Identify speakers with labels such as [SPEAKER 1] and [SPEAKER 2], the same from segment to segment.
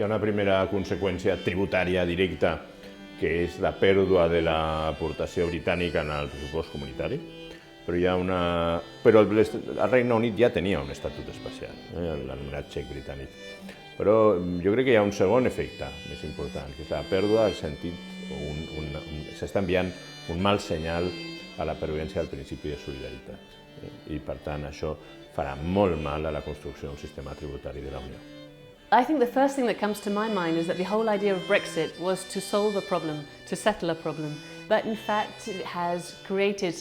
[SPEAKER 1] Hi ha una primera conseqüència tributària directa, que és la pèrdua de l'aportació britànica en el pressupost comunitari, però el Regne Unit ja tenia un estatut especial, l'anomenat xec britànic. Però jo crec que hi ha un segon efecte més important, que és la pèrdua del sentit, s'està enviant un mal senyal a la pervivència del principi de solidaritat. I per tant això farà molt mal a la construcció d'un sistema tributari de la Unió.
[SPEAKER 2] I think the first thing that comes to my mind is that the whole idea of Brexit was to solve a problem, to settle a problem. But in fact it has created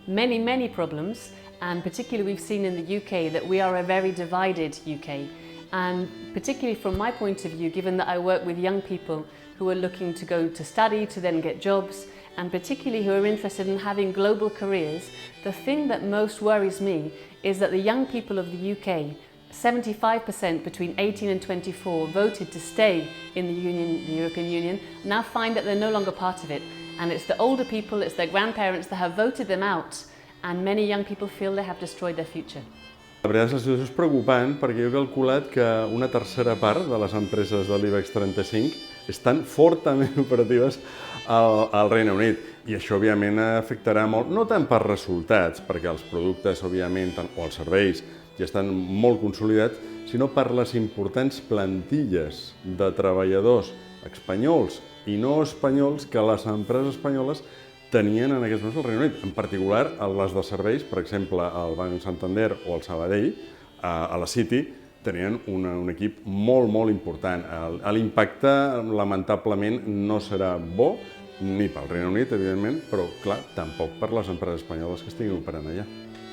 [SPEAKER 2] many problems, and particularly we've seen in the UK that we are a very divided UK. And particularly from my point of view, given that I work with young people who are looking to go to study, to then get jobs, and particularly who are interested in having global careers, the thing that most worries me is that the young people of the UK, 75% between 18 and 24 voted to stay in the European Union, now find that they're no longer part of it. And it's the older people, it's their grandparents that have voted them out, and many young people feel they have destroyed their future.
[SPEAKER 3] La veritat és que la situació és preocupant perquè jo he calculat que una tercera part de les empreses de l'IBEX 35 estan fortament operatives al Regne Unit i això òbviament afectarà molt, no tant per resultats, perquè els productes òbviament o els serveis ja estan molt consolidats, sinó per les importants plantilles de treballadors espanyols i no espanyols que les empreses espanyoles tenien en aquests moments al Regne Unit, en particular les de serveis, per exemple, el Banc Santander o el Sabadell, a la City, tenien un equip molt important. L'impacte, lamentablement, no serà bo, ni pel Regne Unit, evidentment, però, clar, tampoc per les empreses espanyoles que estiguin operant allà.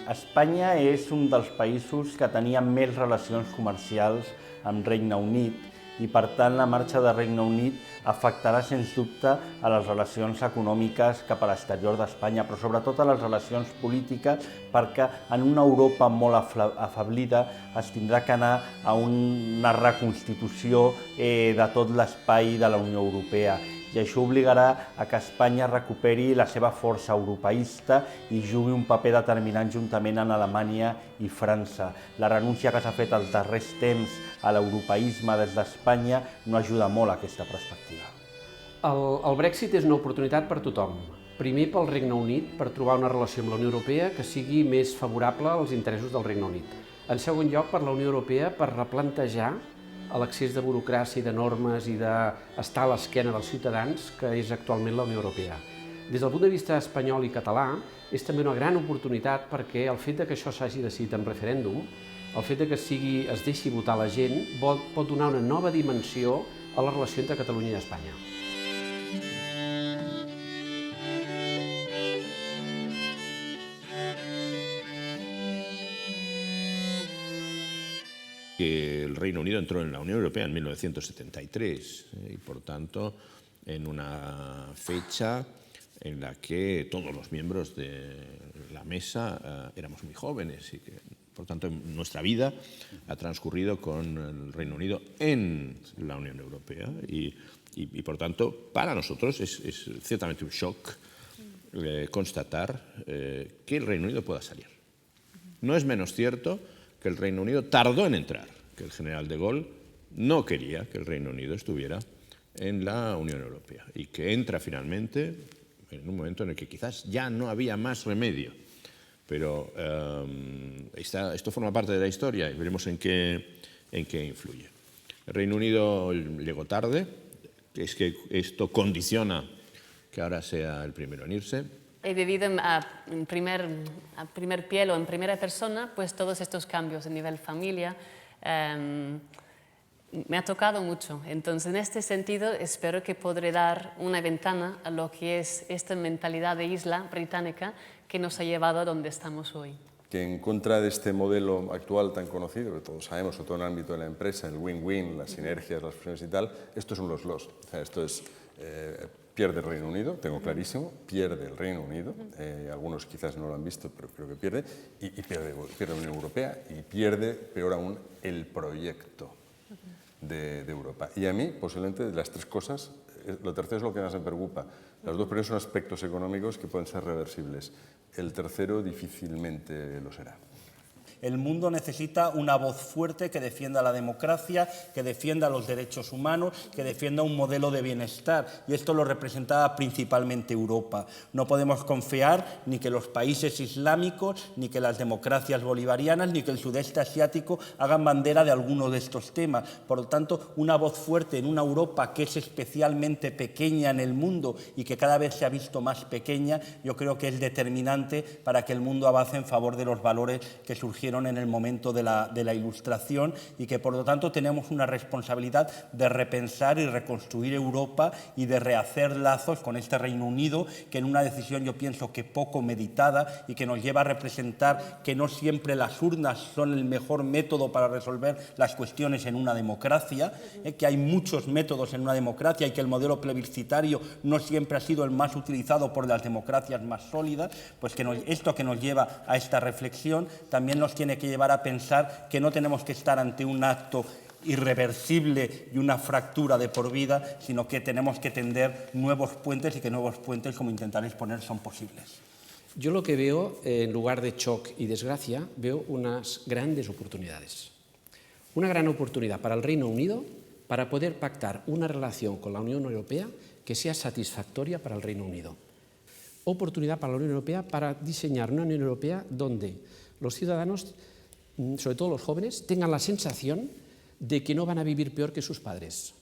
[SPEAKER 4] Espanya és un dels països que tenia més relacions comercials amb Regne Unit i, per tant, la marxa de Regne Unit afectarà, sens dubte, a les relacions econòmiques cap a l'exterior d'Espanya, però sobretot a les relacions polítiques, perquè en una Europa molt afeblida es tindrà que anar a una reconstitució de tot l'espai de la Unió Europea. I això obligarà a que Espanya recuperi la seva força europeista i jugui un paper determinant juntament amb Alemanya i França. La renúncia que s'ha fet als darrers temps a l'europeisme des d'Espanya no ajuda molt a aquesta perspectiva.
[SPEAKER 5] El Brexit és una oportunitat per tothom. Primer pel Regne Unit, per trobar una relació amb la Unió Europea que sigui més favorable als interessos del Regne Unit. En segon lloc, per la Unió Europea, per replantejar l'excés de burocràcia i de normes i d'estar a l'esquena dels ciutadans que és actualment la Unió Europea. Des del punt de vista espanyol i català, és també una gran oportunitat perquè el fet que això s'hagi decidit en referèndum, el fet que es deixi votar la gent, pot donar una nova dimensió a la relació entre Catalunya i Espanya.
[SPEAKER 1] Que el Reino Unido entró en la Unión Europea en 1973 y por tanto en una fecha en la que todos los miembros de la mesa éramos muy jóvenes y que por tanto nuestra vida ha transcurrido con el Reino Unido en la Unión Europea y por tanto para nosotros es ciertamente un shock constatar que el Reino Unido pueda salir. No es menos cierto que el Reino Unido tardó en entrar, que el general de Gaulle no quería que el Reino Unido estuviera en la Unión Europea y que entra finalmente en un momento en el que quizás ya no había más remedio. Pero esto forma parte de la historia y veremos en qué influye. El Reino Unido llegó tarde, es que esto condiciona que ahora sea el primero en irse.
[SPEAKER 2] He vivido a primer piel o en primera persona pues todos estos cambios a nivel familia. Me ha tocado mucho. Entonces, en este sentido, espero que podré dar una ventana a lo que es esta mentalidad de isla británica que nos ha llevado a donde estamos hoy.
[SPEAKER 3] Que en contra de este modelo actual tan conocido, que todos sabemos, sobre todo en el ámbito de la empresa, el win-win, las sinergias, las fusiones y tal, estos son los loss. O sea, esto es... pierde el Reino Unido, tengo clarísimo, pierde el Reino Unido, algunos quizás no lo han visto, pero creo que pierde, y pierde la Unión Europea, y pierde, peor aún, el proyecto de Europa. Y a mí, posiblemente, de las tres cosas, lo tercero es lo que más me preocupa. Los dos primeros son aspectos económicos que pueden ser reversibles. El tercero difícilmente lo será.
[SPEAKER 4] El mundo necesita una voz fuerte que defienda la democracia, que defienda los derechos humanos, que defienda un modelo de bienestar, y esto lo representaba principalmente Europa. No podemos confiar ni que los países islámicos, ni que las democracias bolivarianas, ni que el sudeste asiático hagan bandera de alguno de estos temas. Por lo tanto, una voz fuerte en una Europa que es especialmente pequeña en el mundo y que cada vez se ha visto más pequeña, yo creo que es determinante para que el mundo avance en favor de los valores que surgieron en el momento de la Ilustración, y que por lo tanto tenemos una responsabilidad de repensar y reconstruir Europa y de rehacer lazos con este Reino Unido, que en una decisión yo pienso que poco meditada y que nos lleva a representar que no siempre las urnas son el mejor método para resolver las cuestiones en una democracia, que hay muchos métodos en una democracia y que el modelo plebiscitario no siempre ha sido el más utilizado por las democracias más sólidas. Pues que esto que nos lleva a esta reflexión también nos tiene que llevar a pensar que no tenemos que estar ante un acto irreversible y una fractura de por vida, sino que tenemos que tender nuevos puentes, y que nuevos puentes, como intentaré exponer, son posibles.
[SPEAKER 5] Yo lo que veo, en lugar de shock y desgracia, veo unas grandes oportunidades. Una gran oportunidad para el Reino Unido para poder pactar una relación con la Unión Europea que sea satisfactoria para el Reino Unido. Oportunidad para la Unión Europea para diseñar una Unión Europea donde los ciudadanos, sobre todo los jóvenes, tengan la sensación de que no van a vivir peor que sus padres.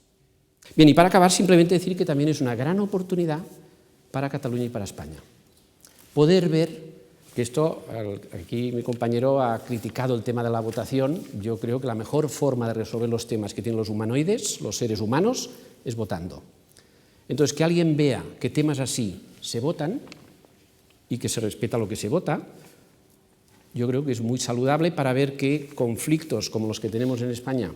[SPEAKER 5] Bien, y para acabar, simplemente decir que también es una gran oportunidad para Cataluña y para España. Poder ver que esto, aquí mi compañero ha criticado el tema de la votación. Yo creo que la mejor forma de resolver los temas que tienen los humanoides, los seres humanos, es votando. Entonces, que alguien vea que temas así se votan y que se respeta lo que se vota, yo creo que es muy saludable para ver que conflictos como los que tenemos en España,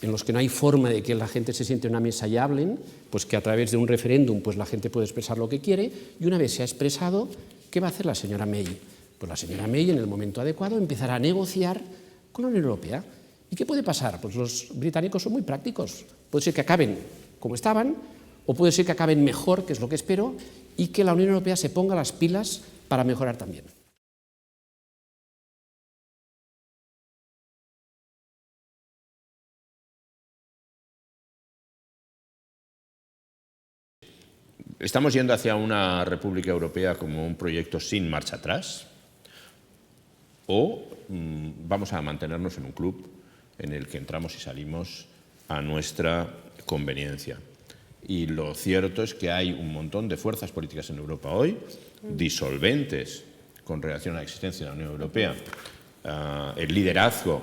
[SPEAKER 5] en los que no hay forma de que la gente se siente en una mesa y hablen, pues que a través de un referéndum pues la gente puede expresar lo que quiere, y una vez se ha expresado, ¿qué va a hacer la señora May? Pues la señora May, en el momento adecuado, empezará a negociar con la Unión Europea. ¿Y qué puede pasar? Pues los británicos son muy prácticos. Puede ser que acaben como estaban, o puede ser que acaben mejor, que es lo que espero, y que la Unión Europea se ponga las pilas para mejorar también.
[SPEAKER 1] ¿Estamos yendo hacia una República Europea como un proyecto sin marcha atrás? ¿O vamos a mantenernos en un club en el que entramos y salimos a nuestra conveniencia? Y lo cierto es que hay un montón de fuerzas políticas en Europa hoy, disolventes con relación a la existencia de la Unión Europea. El liderazgo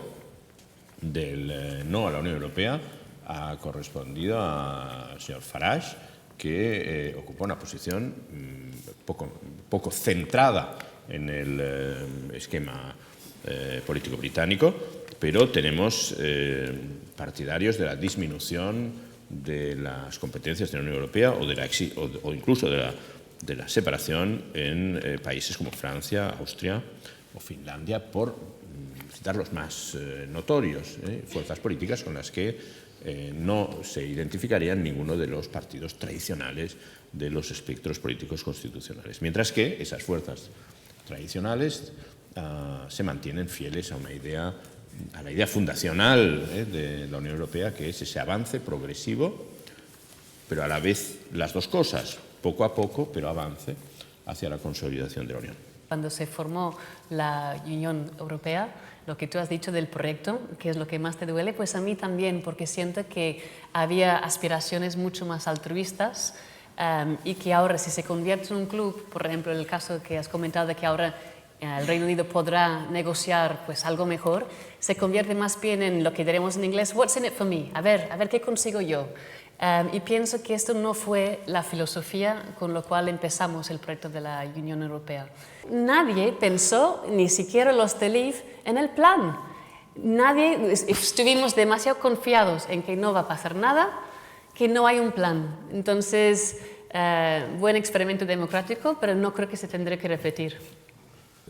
[SPEAKER 1] del no a la Unión Europea ha correspondido al señor Farage, que ocupa una posición poco centrada en el esquema político británico, pero tenemos partidarios de la disminución de las competencias de la Unión Europea o incluso de la separación en países como Francia, Austria o Finlandia, por citar los más notorios, fuerzas políticas con las que no se identificarían ninguno de los partidos tradicionales de los espectros políticos constitucionales, mientras que esas fuerzas tradicionales se mantienen fieles a la idea fundacional de la Unión Europea, que es ese avance progresivo, pero a la vez las dos cosas, poco a poco, pero avance hacia la consolidación de la Unión.
[SPEAKER 2] Cuando se formó la Unión Europea, lo que tú has dicho del proyecto, que es lo que más te duele, pues a mí también, porque siento que había aspiraciones mucho más altruistas y que ahora, si se convierte en un club, por ejemplo, en el caso que has comentado de que ahora el Reino Unido podrá negociar pues algo mejor, se convierte más bien en lo que diremos en inglés, what's in it for me, a ver qué consigo yo. Y pienso que esto no fue la filosofía con la cual empezamos el proyecto de la Unión Europea. Nadie pensó, ni siquiera los de Leave, en el plan. Estuvimos demasiado confiados en que no va a pasar nada, que no hay un plan. Entonces, buen experimento democrático, pero no creo que se tendrá que repetir.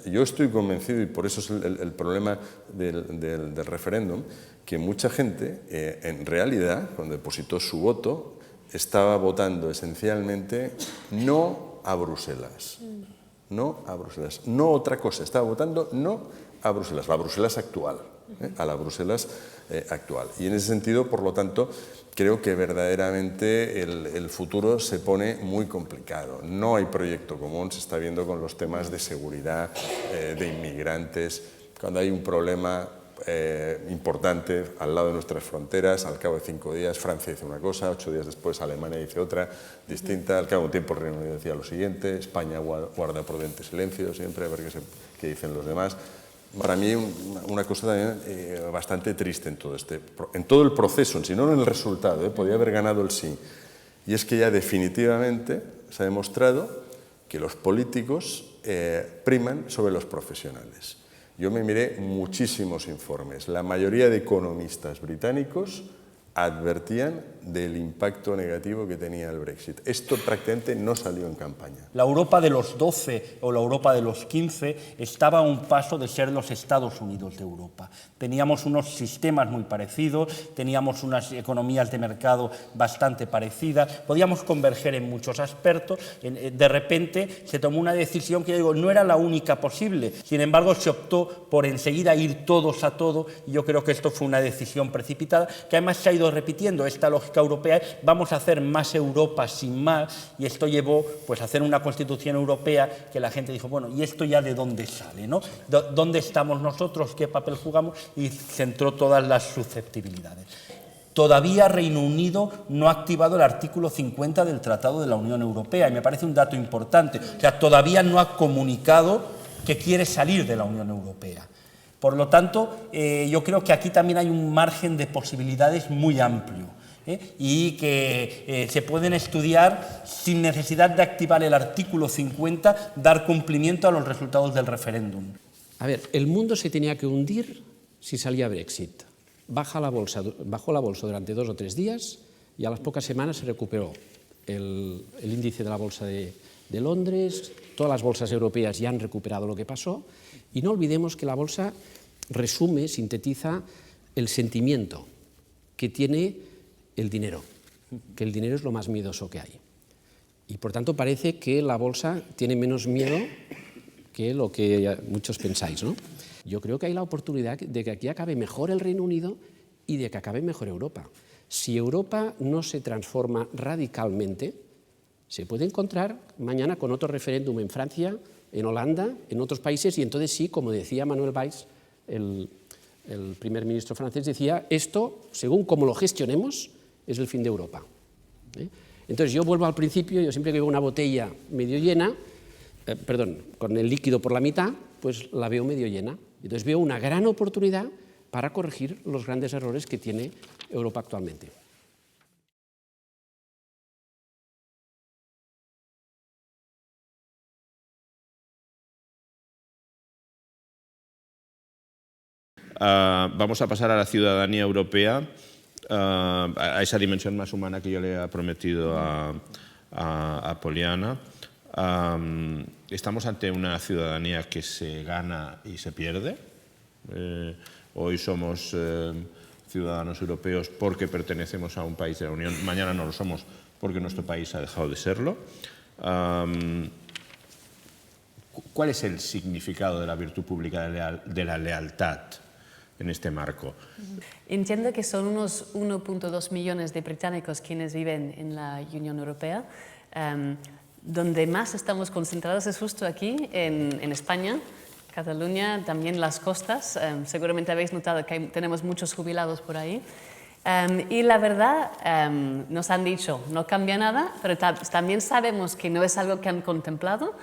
[SPEAKER 3] Yo estoy convencido, y por eso es el problema del referéndum, que mucha gente, en realidad, cuando depositó su voto, estaba votando esencialmente no a Bruselas. No a Bruselas. No otra cosa. Estaba votando no a Bruselas, la Bruselas actual, a la Bruselas actual. Y en ese sentido, por lo tanto, creo que verdaderamente el futuro se pone muy complicado. No hay proyecto común, se está viendo con los temas de seguridad, de inmigrantes, cuando hay un problema importante al lado de nuestras fronteras, al cabo de 5 días Francia dice una cosa, 8 días después Alemania dice otra distinta, al cabo de un tiempo el Reino Unido decía lo siguiente, España guarda prudente silencio siempre a ver qué dicen los demás. Para mí una cosa también bastante triste en todo el proceso, si no en el resultado, podía haber ganado el sí, y es que ya definitivamente se ha demostrado que los políticos priman sobre los profesionales. Yo me miré muchísimos informes. La mayoría de economistas británicos advertían del impacto negativo que tenía el Brexit. Esto prácticamente no salió en campaña.
[SPEAKER 4] La Europa de los 12 o la Europa de los 15 estaba a un paso de ser los Estados Unidos de Europa. Teníamos unos sistemas muy parecidos, teníamos unas economías de mercado bastante parecidas, podíamos converger en muchos aspectos. De repente se tomó una decisión que, yo digo, no era la única posible. Sin embargo, se optó por enseguida ir todos a todo, y yo creo que esto fue una decisión precipitada, que además se ha ido repitiendo. Esta lógica europea es vamos a hacer más Europa sin más, y esto llevó pues, a hacer una Constitución europea que la gente dijo, bueno, ¿y esto ya de dónde sale, ¿no? ¿Dónde estamos nosotros? ¿Qué papel jugamos? Y centró todas las susceptibilidades. Todavía Reino Unido no ha activado el artículo 50 del Tratado de la Unión Europea, y me parece un dato importante. O sea, todavía no ha comunicado que quiere salir de la Unión Europea. Por lo tanto, yo creo que aquí también hay un margen de posibilidades muy amplio, y que se pueden estudiar sin necesidad de activar el artículo 50, dar cumplimiento a los resultados del referéndum.
[SPEAKER 5] A ver, el mundo se tenía que hundir si salía Brexit. Bajó la bolsa durante 2 o 3 días y a las pocas semanas se recuperó el índice de la bolsa de Londres, todas las bolsas europeas ya han recuperado lo que pasó, y no olvidemos que la bolsa resume, sintetiza el sentimiento que tiene el dinero, que el dinero es lo más miedoso que hay. Y por tanto parece que la bolsa tiene menos miedo que lo que muchos pensáis, ¿no? Yo creo que hay la oportunidad de que aquí acabe mejor el Reino Unido y de que acabe mejor Europa. Si Europa no se transforma radicalmente, se puede encontrar mañana con otro referéndum en Francia, en Holanda, en otros países, y entonces sí, como decía Manuel Valls, el primer ministro francés, decía, esto, según cómo lo gestionemos, es el fin de Europa. Entonces yo vuelvo al principio, yo siempre que veo una botella medio llena, con el líquido por la mitad, pues la veo medio llena. Entonces veo una gran oportunidad para corregir los grandes errores que tiene Europa actualmente.
[SPEAKER 1] Vamos a pasar a la ciudadanía europea, a esa dimensión más humana que yo le he prometido a Poliana. Estamos ante una ciudadanía que se gana y se pierde. Hoy somos ciudadanos europeos porque pertenecemos a un país de la Unión, mañana no lo somos porque nuestro país ha dejado de serlo. ¿Cuál es el significado de la virtud pública de la lealtad en este marco?
[SPEAKER 2] Entiendo que son unos 1.2 millones de británicos quienes viven en la Unión Europea. Donde más estamos concentrados es justo aquí, en España, Cataluña, también las costas. Seguramente habéis notado que tenemos muchos jubilados por ahí. Y la verdad, nos han dicho, no cambia nada, pero también sabemos que no es algo que han contemplado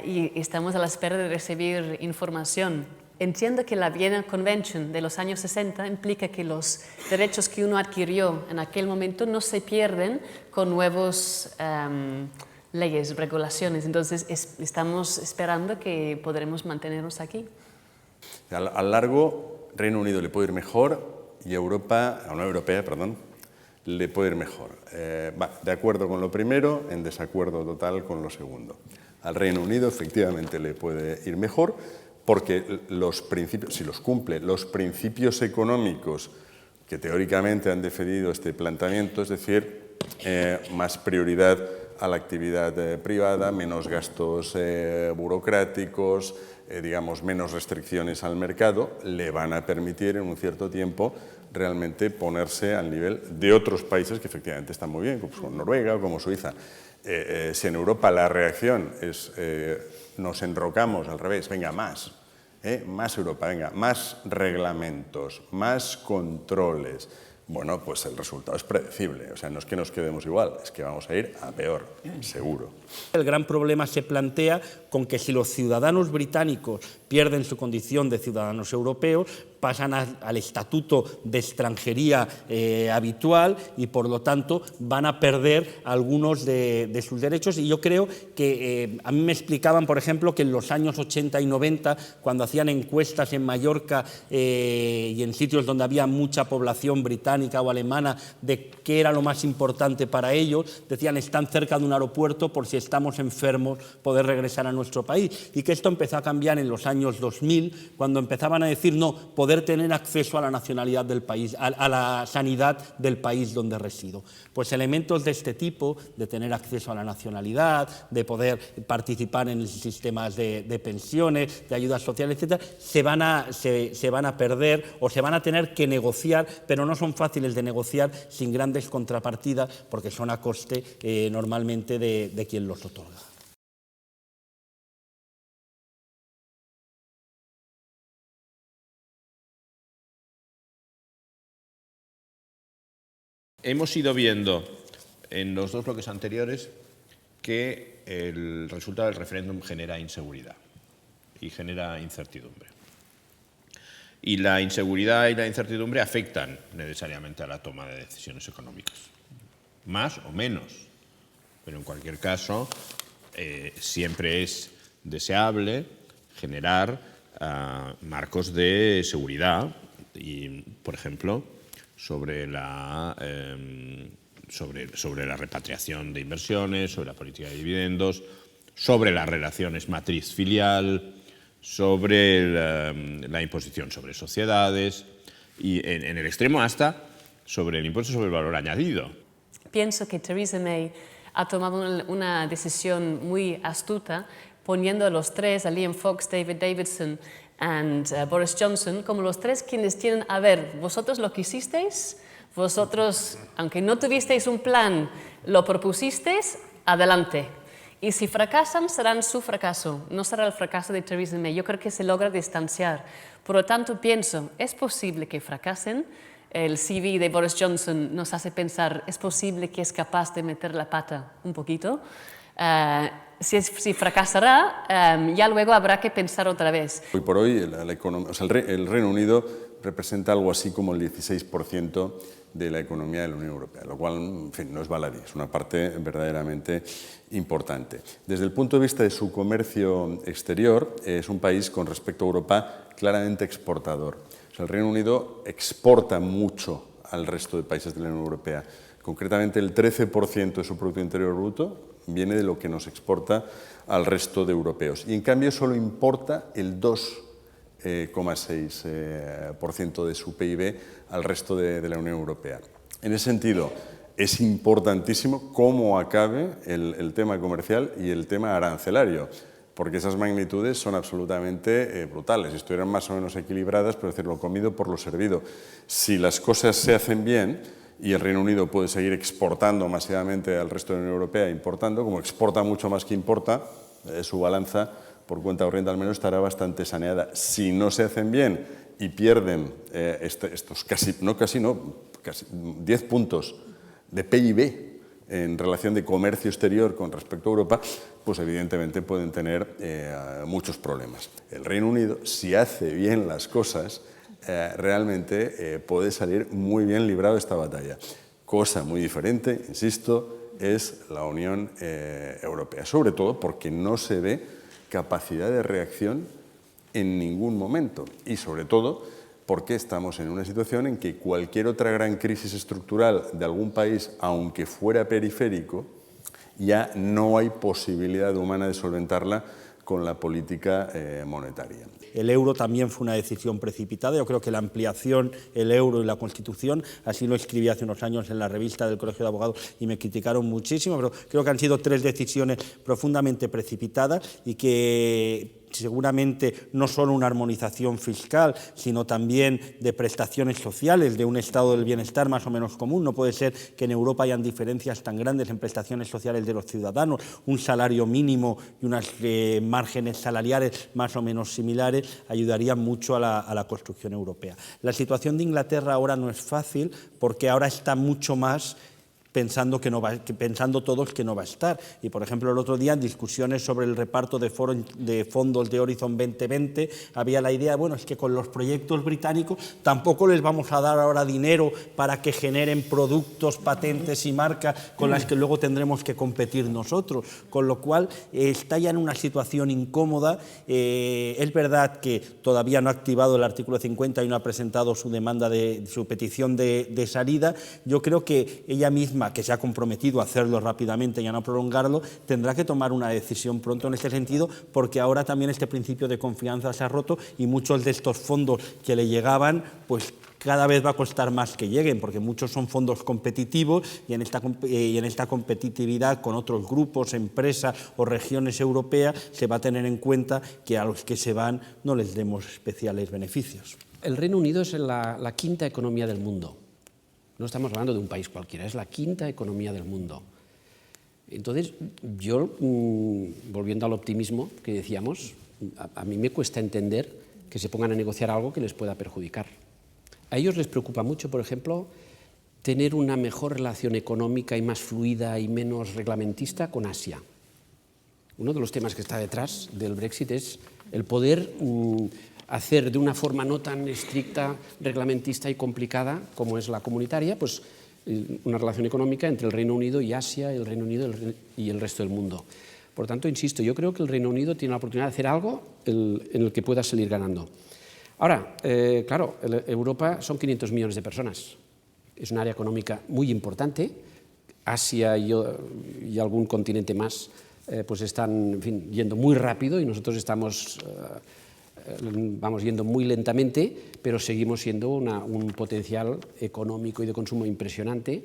[SPEAKER 2] y estamos a la espera de recibir información. Entiendo que la Vienna Convention de los años 60 implica que los derechos que uno adquirió en aquel momento no se pierden con nuevos leyes, regulaciones. Entonces estamos esperando que podremos mantenernos aquí.
[SPEAKER 3] A largo, Reino Unido le puede ir mejor y a la Unión Europea, le puede ir mejor. De acuerdo con lo primero, en desacuerdo total con lo segundo. Al Reino Unido efectivamente le puede ir mejor, porque los principios, si los cumple, los principios económicos que teóricamente han defendido este planteamiento, es decir, más prioridad a la actividad privada, menos gastos burocráticos, digamos, menos restricciones al mercado, le van a permitir en un cierto tiempo realmente ponerse al nivel de otros países que efectivamente están muy bien, como Noruega o como Suiza. Si en Europa la reacción es nos enrocamos al revés, venga, más Europa, venga, más reglamentos, más controles, bueno, pues el resultado es predecible. O sea, no es que nos quedemos igual, es que vamos a ir a peor, seguro.
[SPEAKER 4] El gran problema se plantea con que si los ciudadanos británicos pierden su condición de ciudadanos europeos, pasan al estatuto de extranjería habitual y, por lo tanto, van a perder algunos de sus derechos. Y yo creo que a mí me explicaban, por ejemplo, que en los años 80 y 90, cuando hacían encuestas en Mallorca y en sitios donde había mucha población británica o alemana de qué era lo más importante para ellos, decían están cerca de un aeropuerto por si estamos enfermos poder regresar a nuestro país. Y que esto empezó a cambiar en los años 2000, cuando empezaban a decir no, poder tener acceso a la nacionalidad del país, a la sanidad del país donde resido. Pues elementos de este tipo, de tener acceso a la nacionalidad, de poder participar en sistemas de pensiones, de ayudas sociales, etc., se van a perder o se van a tener que negociar, pero no son fáciles de negociar sin grandes contrapartidas, porque son a coste normalmente de quien los otorga.
[SPEAKER 1] Hemos ido viendo en los dos bloques anteriores que el resultado del referéndum genera inseguridad y genera incertidumbre. Y la inseguridad y la incertidumbre afectan necesariamente a la toma de decisiones económicas, más o menos. Pero en cualquier caso, siempre es deseable generar marcos de seguridad y, por ejemplo, sobre la repatriación de inversiones, sobre la política de dividendos, sobre las relaciones matriz-filial, sobre la imposición sobre sociedades y, en el extremo, hasta sobre el impuesto sobre el valor añadido.
[SPEAKER 2] Pienso que Theresa May ha tomado una decisión muy astuta poniendo a los tres, a Liam Fox, David Davidson y Boris Johnson, como los tres quienes tienen, a ver, vosotros lo que hicisteis, vosotros, aunque no tuvisteis un plan, lo propusisteis, adelante. Y si fracasan, será su fracaso, no será el fracaso de Theresa May. Yo creo que se logra distanciar. Por lo tanto, pienso, es posible que fracasen. El CV de Boris Johnson nos hace pensar, es posible que es capaz de meter la pata un poquito. Si fracasará, ya luego habrá que pensar otra vez.
[SPEAKER 3] Hoy por hoy el Reino Unido representa algo así como el 16% de la economía de la Unión Europea, lo cual, en fin, no es baladí, es una parte verdaderamente importante. Desde el punto de vista de su comercio exterior, es un país con respecto a Europa claramente exportador. O sea, el Reino Unido exporta mucho al resto de países de la Unión Europea. Concretamente, el 13% de su Producto Interior Bruto viene de lo que nos exporta al resto de europeos. Y, en cambio, solo importa el 2,6% de su PIB al resto de la Unión Europea. En ese sentido, es importantísimo cómo acabe el tema comercial y el tema arancelario, porque esas magnitudes son absolutamente brutales. Estuvieran más o menos equilibradas, pero decir, lo comido por lo servido. Si las cosas se hacen bien y el Reino Unido puede seguir exportando masivamente al resto de la Unión Europea, importando, como exporta mucho más que importa, su balanza por cuenta corriente al menos estará bastante saneada. Si no se hacen bien y pierden estos casi 10 puntos de PIB en relación de comercio exterior con respecto a Europa, pues evidentemente pueden tener muchos problemas. El Reino Unido, si hace bien las cosas, realmente puede salir muy bien librado de esta batalla. Cosa muy diferente, insisto, es la Unión Europea, sobre todo porque no se ve capacidad de reacción en ningún momento y sobre todo porque estamos en una situación en que cualquier otra gran crisis estructural de algún país, aunque fuera periférico, ya no hay posibilidad humana de solventarla con la política monetaria.
[SPEAKER 4] El euro también fue una decisión precipitada. Yo creo que la ampliación, el euro y la Constitución, así lo escribí hace unos años en la revista del Colegio de Abogados y me criticaron muchísimo, pero creo que han sido 3 decisiones profundamente precipitadas y que seguramente no solo una armonización fiscal, sino también de prestaciones sociales, de un estado del bienestar más o menos común. No puede ser que en Europa hayan diferencias tan grandes en prestaciones sociales de los ciudadanos, un salario mínimo y unos márgenes salariales más o menos similares ayudarían mucho a la construcción europea. La situación de Inglaterra ahora no es fácil porque ahora está mucho más pensando todos que no va a estar. Y, por ejemplo, el otro día, en discusiones sobre el reparto de fondos de Horizon 2020, había la idea, bueno, es que con los proyectos británicos tampoco les vamos a dar ahora dinero para que generen productos, patentes y marcas con las que luego tendremos que competir nosotros. Con lo cual, está ya en una situación incómoda. Es verdad que todavía no ha activado el artículo 50 y no ha presentado su petición de salida. Yo creo que ella misma, que se ha comprometido a hacerlo rápidamente y a no prolongarlo, tendrá que tomar una decisión pronto en este sentido, porque ahora también este principio de confianza se ha roto y muchos de estos fondos que le llegaban, pues cada vez va a costar más que lleguen, porque muchos son fondos competitivos y en esta competitividad con otros grupos, empresas o regiones europeas se va a tener en cuenta que a los que se van no les demos especiales beneficios.
[SPEAKER 5] El Reino Unido es la 5ª economía del mundo. No estamos hablando de un país cualquiera, es la 5ª economía del mundo. Entonces, yo, volviendo al optimismo que decíamos, a mí me cuesta entender que se pongan a negociar algo que les pueda perjudicar. A ellos les preocupa mucho, por ejemplo, tener una mejor relación económica y más fluida y menos reglamentista con Asia. Uno de los temas que está detrás del Brexit es el poder hacer de una forma no tan estricta, reglamentista y complicada como es la comunitaria, pues una relación económica entre el Reino Unido y Asia, el Reino Unido y el resto del mundo. Por tanto, insisto, yo creo que el Reino Unido tiene la oportunidad de hacer algo en el que pueda salir ganando. Ahora, claro, Europa son 500 millones de personas. Es un área económica muy importante. Asia y algún continente más pues están, en fin, yendo muy rápido y nosotros estamos vamos yendo muy lentamente, pero seguimos siendo un potencial económico y de consumo impresionante.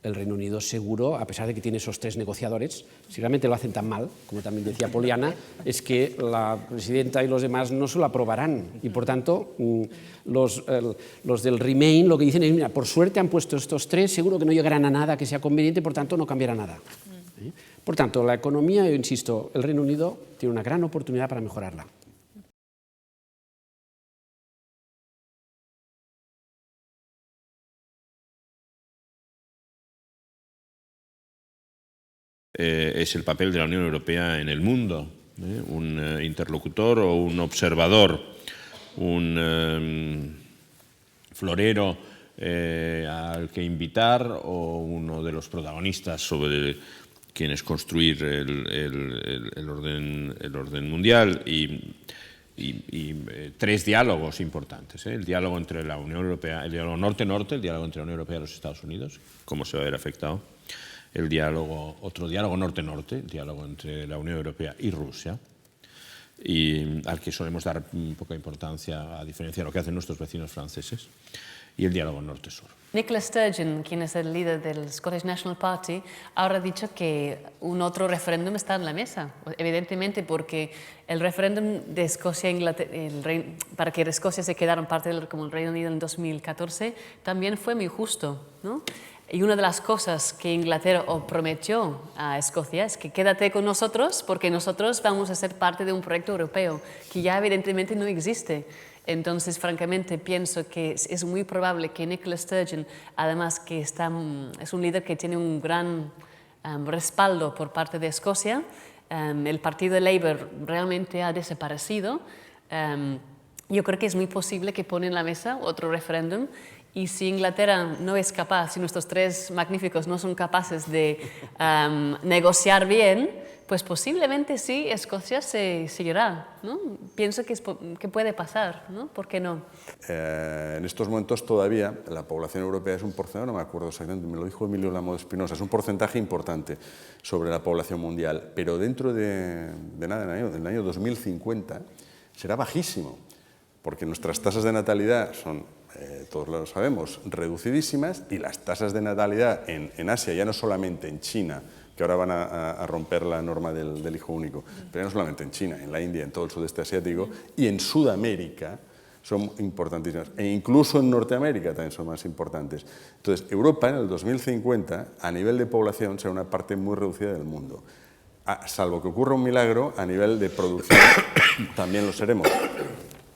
[SPEAKER 5] El Reino Unido seguro, a pesar de que tiene esos 3 negociadores, si realmente lo hacen tan mal, como también decía Poliana, es que la presidenta y los demás no se lo aprobarán. Y por tanto, los del Remain lo que dicen es, mira, por suerte han puesto estos 3, seguro que no llegarán a nada que sea conveniente, por tanto no cambiará nada. Por tanto, la economía, yo insisto, el Reino Unido tiene una gran oportunidad para mejorarla.
[SPEAKER 1] Es el papel de la Unión Europea en el mundo, un interlocutor o un observador, un florero al que invitar o uno de los protagonistas sobre quienes construir el orden mundial y 3 diálogos importantes. El diálogo entre la Unión Europea, el diálogo norte-norte, el diálogo entre la Unión Europea y los Estados Unidos, cómo se va a ver afectado. Otro diálogo norte-norte, el diálogo entre la Unión Europea y Rusia, y al que solemos dar poca importancia, a diferencia de lo que hacen nuestros vecinos franceses, y el diálogo norte-sur.
[SPEAKER 2] Nicola Sturgeon, quien es el líder del Scottish National Party, ahora ha dicho que un otro referéndum está en la mesa, evidentemente porque el referéndum de Escocia para que Escocia se quedara parte como el Reino Unido en 2014 también fue muy justo, ¿no? Y una de las cosas que Inglaterra prometió a Escocia es que quédate con nosotros porque nosotros vamos a ser parte de un proyecto europeo que ya evidentemente no existe. Entonces, francamente, pienso que es muy probable que Nicola Sturgeon, además que es un líder que tiene un gran respaldo por parte de Escocia, el partido Labour realmente ha desaparecido. Yo creo que es muy posible que pone en la mesa otro referéndum Y si Inglaterra no es capaz, si nuestros tres magníficos no son capaces de negociar bien, pues posiblemente sí, Escocia se seguirá, ¿no? Pienso que puede pasar, ¿no? ¿Por qué no?
[SPEAKER 3] En estos momentos todavía la población europea es un porcentaje, no me acuerdo exactamente, me lo dijo Emilio Lamo Espinosa, es un porcentaje importante sobre la población mundial, pero dentro de nada, en el año 2050 será bajísimo, porque nuestras tasas de natalidad son, todos lo sabemos, reducidísimas, y las tasas de natalidad en Asia, ya no solamente en China, que ahora van a romper la norma del hijo único, pero ya no solamente en China, en la India, en todo el sudeste asiático, y en Sudamérica son importantísimas, e incluso en Norteamérica también son más importantes. Entonces, Europa en el 2050, a nivel de población, será una parte muy reducida del mundo. Salvo que ocurra un milagro, a nivel de producción también lo seremos.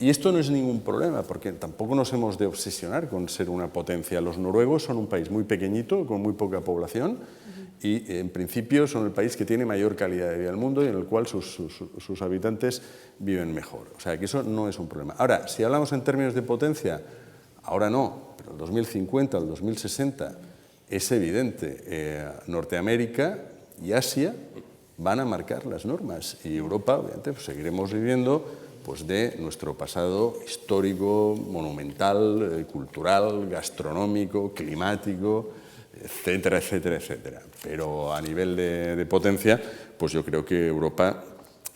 [SPEAKER 3] Y esto no es ningún problema, porque tampoco nos hemos de obsesionar con ser una potencia. Los noruegos son un país muy pequeñito, con muy poca población, y en principio son el país que tiene mayor calidad de vida del mundo y en el cual sus habitantes viven mejor. O sea que eso no es un problema. Ahora, si hablamos en términos de potencia, ahora no, pero el 2050, el 2060, es evidente, Norteamérica y Asia van a marcar las normas, y Europa, obviamente, pues seguiremos viviendo pues de nuestro pasado histórico, monumental, cultural, gastronómico, climático, etcétera, etcétera, etcétera. Pero a nivel de potencia, pues yo creo que Europa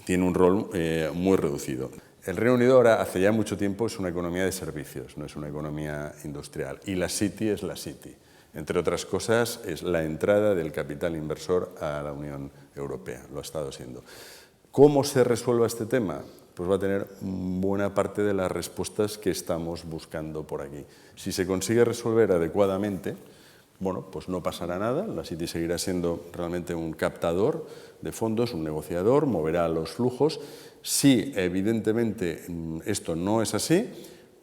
[SPEAKER 3] tiene un rol muy reducido. El Reino Unido ahora, hace ya mucho tiempo, es una economía de servicios, no es una economía industrial. Y la City es la City. Entre otras cosas, es la entrada del capital inversor a la Unión Europea, lo ha estado siendo. ¿Cómo se resuelva este tema? Pues va a tener buena parte de las respuestas que estamos buscando por aquí. Si se consigue resolver adecuadamente, bueno, pues no pasará nada, la City seguirá siendo realmente un captador de fondos, un negociador, moverá los flujos. Si evidentemente esto no es así,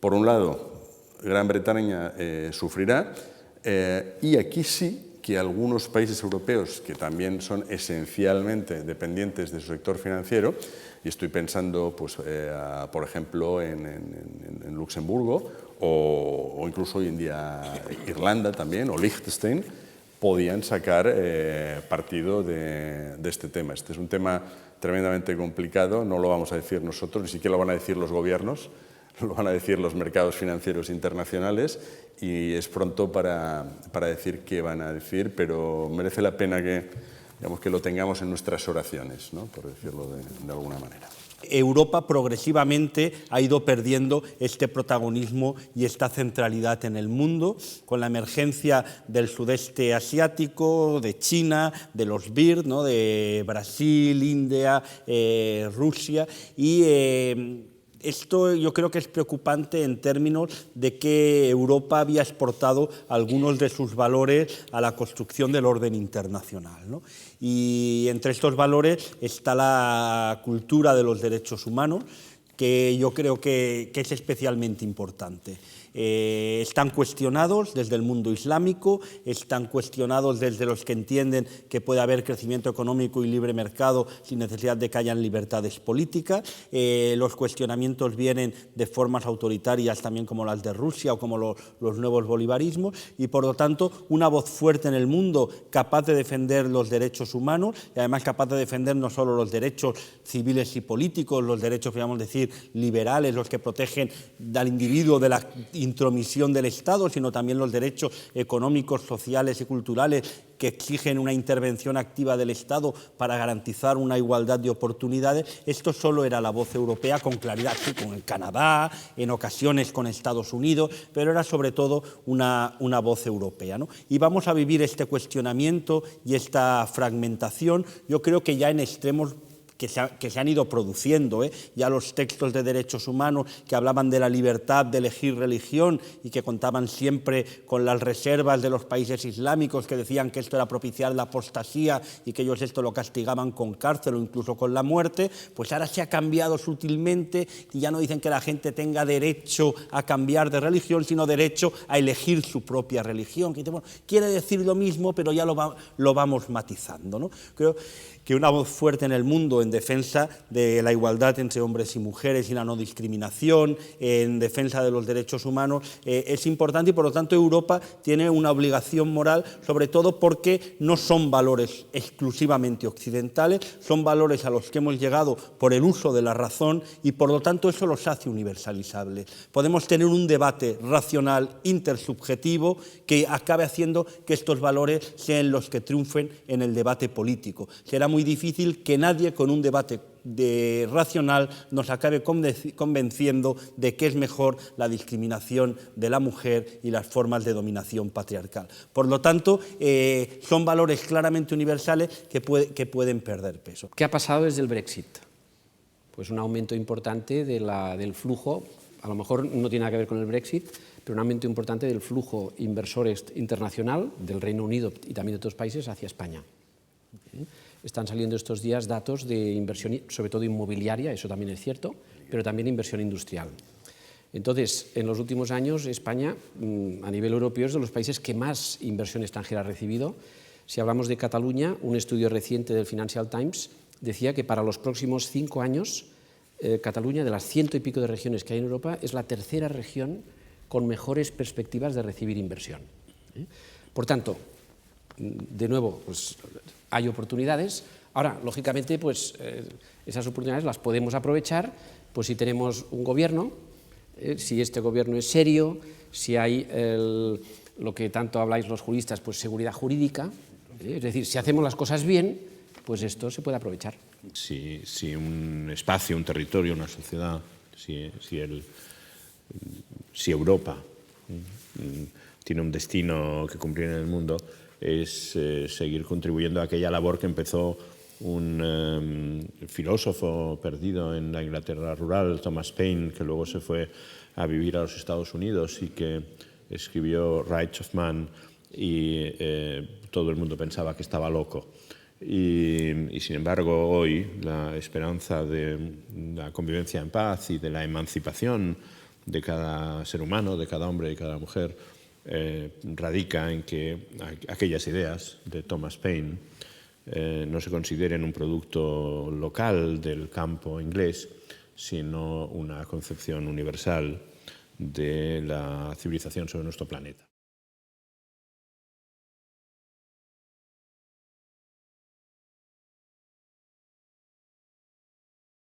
[SPEAKER 3] por un lado, Gran Bretaña sufrirá, y aquí sí que algunos países europeos que también son esencialmente dependientes de su sector financiero, y estoy pensando, pues, por ejemplo, en Luxemburgo o incluso hoy en día Irlanda también, o Liechtenstein, podían sacar partido de este tema. Este es un tema tremendamente complicado, no lo vamos a decir nosotros, ni siquiera lo van a decir los gobiernos, lo van a decir los mercados financieros internacionales, y es pronto para decir qué van a decir, pero merece la pena que, digamos, que lo tengamos en nuestras oraciones, ¿no? Por decirlo de alguna manera.
[SPEAKER 4] Europa progresivamente ha ido perdiendo este protagonismo y esta centralidad en el mundo, con la emergencia del sudeste asiático, de China, de los BRICS, ¿no? De Brasil, India, Rusia, y esto yo creo que es preocupante en términos de que Europa había exportado algunos de sus valores a la construcción del orden internacional, ¿no? Y entre estos valores está la cultura de los derechos humanos, que yo creo que es especialmente importante. Están cuestionados desde el mundo islámico, están cuestionados desde los que entienden que puede haber crecimiento económico y libre mercado sin necesidad de que hayan libertades políticas. Los cuestionamientos vienen de formas autoritarias también como las de Rusia o como los nuevos bolivarismos, y por lo tanto una voz fuerte en el mundo capaz de defender los derechos humanos, y además capaz de defender no solo los derechos civiles y políticos, los derechos, podríamos decir, liberales, los que protegen al individuo de la intromisión del Estado, sino también los derechos económicos, sociales y culturales que exigen una intervención activa del Estado para garantizar una igualdad de oportunidades. Esto solo era la voz europea, con claridad, sí, con el Canadá, en ocasiones con Estados Unidos, pero era sobre todo una voz europea, ¿no? Y vamos a vivir este cuestionamiento y esta fragmentación, yo creo que ya en extremos que se han ido produciendo, ya los textos de derechos humanos que hablaban de la libertad de elegir religión y que contaban siempre con las reservas de los países islámicos que decían que esto era propiciar la apostasía y que ellos esto lo castigaban con cárcel o incluso con la muerte, pues ahora se ha cambiado sutilmente y ya no dicen que la gente tenga derecho a cambiar de religión, sino derecho a elegir su propia religión. Que, bueno, quiere decir lo mismo, pero ya lo vamos matizando, ¿no? Creo que una voz fuerte en el mundo en defensa de la igualdad entre hombres y mujeres y la no discriminación, en defensa de los derechos humanos, es importante y por lo tanto Europa tiene una obligación moral, sobre todo porque no son valores exclusivamente occidentales, son valores a los que hemos llegado por el uso de la razón y por lo tanto eso los hace universalizables. Podemos tener un debate racional intersubjetivo que acabe haciendo que estos valores sean los que triunfen en el debate político. Será muy difícil que nadie con un debate racional nos acabe convenciendo de que es mejor la discriminación de la mujer y las formas de dominación patriarcal. Por lo tanto, son valores claramente universales que pueden perder peso.
[SPEAKER 5] ¿Qué ha pasado desde el Brexit? Pues un aumento importante del flujo, a lo mejor no tiene nada que ver con el Brexit, pero un aumento importante del flujo inversor internacional del Reino Unido y también de otros países hacia España. Están saliendo estos días datos de inversión, sobre todo inmobiliaria, eso también es cierto, pero también inversión industrial. Entonces, en los últimos años, España, a nivel europeo, es de los países que más inversión extranjera ha recibido. Si hablamos de Cataluña, un estudio reciente del Financial Times decía que para los próximos 5 años, Cataluña, de las 100 y pico de regiones que hay en Europa, es la tercera región con mejores perspectivas de recibir inversión. Por tanto, de nuevo, pues, hay oportunidades. Ahora, lógicamente, pues, esas oportunidades las podemos aprovechar pues, si tenemos un gobierno, si este gobierno es serio, si hay lo que tanto habláis los juristas, pues seguridad jurídica, es decir, si hacemos las cosas bien, pues esto se puede aprovechar.
[SPEAKER 1] Si un espacio, un territorio, una sociedad, si Europa tiene un destino que cumplir en el mundo, es seguir contribuyendo a aquella labor que empezó un filósofo perdido en la Inglaterra rural, Thomas Paine, que luego se fue a vivir a los Estados Unidos y que escribió Rights of Man y todo el mundo pensaba que estaba loco. Y sin embargo hoy la esperanza de la convivencia en paz y de la emancipación de cada ser humano, de cada hombre y cada mujer, radica en que aquellas ideas de Thomas Paine no se consideren un producto local del campo inglés, sino una concepción universal de la civilización sobre nuestro planeta.